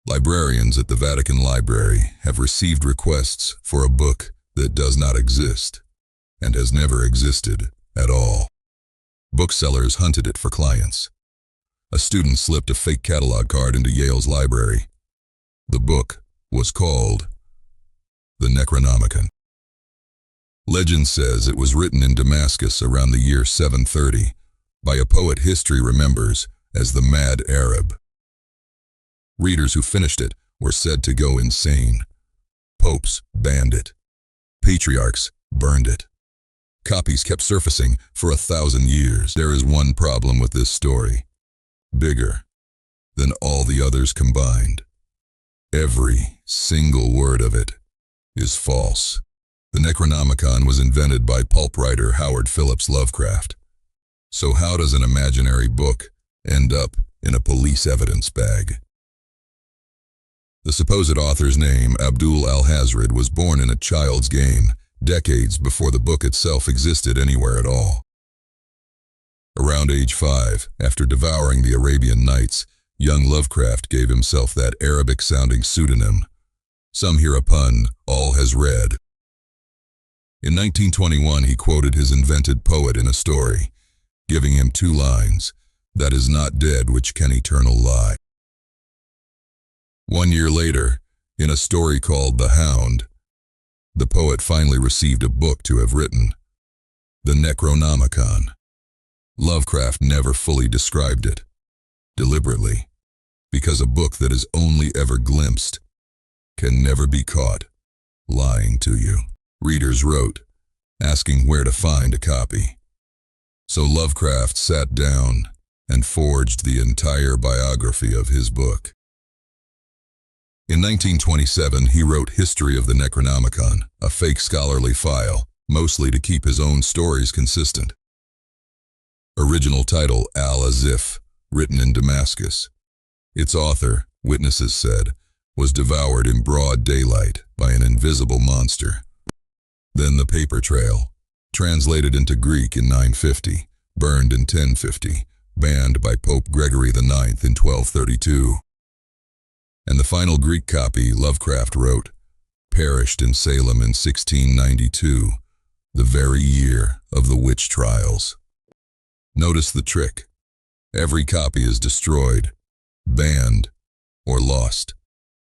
Librarians at the Vatican Library have received requests for a book that does not exist and has never existed at all. Booksellers hunted it for clients. A student slipped a fake catalog card into Yale's library. The book was called the Necronomicon. Legend says it was written in Damascus around the year 730 by a poet history remembers as the Mad Arab. Readers who finished it were said to go insane. Popes banned it. Patriarchs burned it. Copies kept surfacing for 1,000 years. There is one problem with this story, bigger than all the others combined. Every single word of it is false. The Necronomicon was invented by pulp writer Howard Phillips Lovecraft. So how does an imaginary book end up in a police evidence bag? The supposed author's name, Abdul Alhazred, was born in a child's game, decades before the book itself existed anywhere at all. Around age 5, after devouring the Arabian Nights, young Lovecraft gave himself that Arabic-sounding pseudonym. Some hear a pun, Alhazred. In 1921, he quoted his invented poet in a story, giving him 2 lines, "That is not dead which can eternal lie." 1 year later, in a story called The Hound, the poet finally received a book to have written, the Necronomicon. Lovecraft never fully described it, deliberately, because a book that is only ever glimpsed can never be caught lying to you. Readers wrote, asking where to find a copy. So Lovecraft sat down and forged the entire biography of his book. In 1927, he wrote History of the Necronomicon, a fake scholarly file, mostly to keep his own stories consistent. Original title, Al-Azif, written in Damascus. Its author, witnesses said, was devoured in broad daylight by an invisible monster. Then the paper trail, translated into Greek in 950, burned in 1050, banned by Pope Gregory IX in 1232. And the final Greek copy, Lovecraft wrote, perished in Salem in 1692, the very year of the witch trials. Notice the trick. Every copy is destroyed, banned, or lost.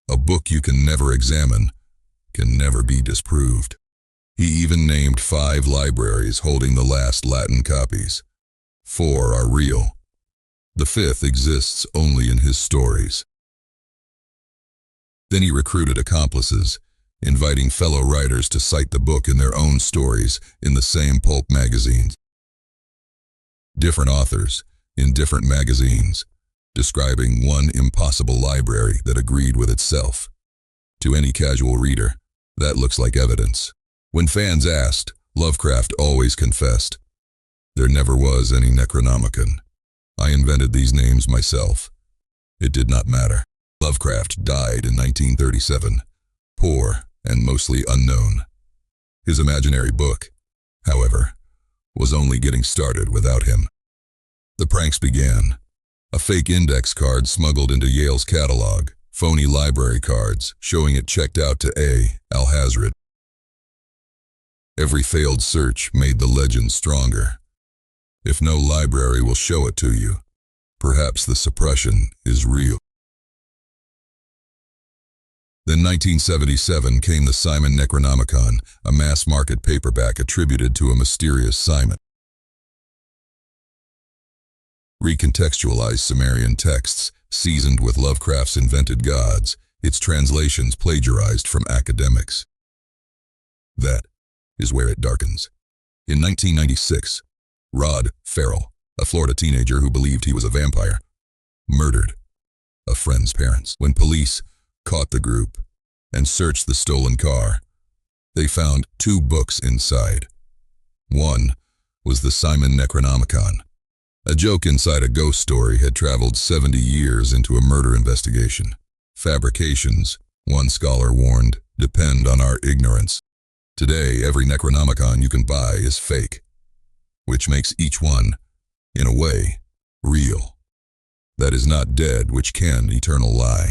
A book you can never examine can never be disproved. He even named 5 libraries holding the last Latin copies. 4 are real. The 5th exists only in his stories. Then he recruited accomplices, inviting fellow writers to cite the book in their own stories in the same pulp magazines. Different authors, in different magazines, describing one impossible library that agreed with itself. To any casual reader, that looks like evidence. When fans asked, Lovecraft always confessed, "There never was any Necronomicon. I invented these names myself. It did not matter." Lovecraft died in 1937, poor and mostly unknown. His imaginary book, however, was only getting started without him. The pranks began. A fake index card smuggled into Yale's catalog, phony library cards showing it checked out to A. Alhazred. Every failed search made the legend stronger. If no library will show it to you, perhaps the suppression is real. Then 1977 came the Simon Necronomicon, a mass-market paperback attributed to a mysterious Simon. Recontextualized Sumerian texts, seasoned with Lovecraft's invented gods, its translations plagiarized from academics. That is where it darkens. In 1996, Rod Farrell, a Florida teenager who believed he was a vampire, murdered a friend's parents. When police caught the group and searched the stolen car, they found 2 books inside. One was the Simon Necronomicon. A joke inside a ghost story had traveled 70 years into a murder investigation. Fabrications, one scholar warned, depend on our ignorance. Today, every Necronomicon you can buy is fake, which makes each one, in a way, real. That is not dead which can eternal lie.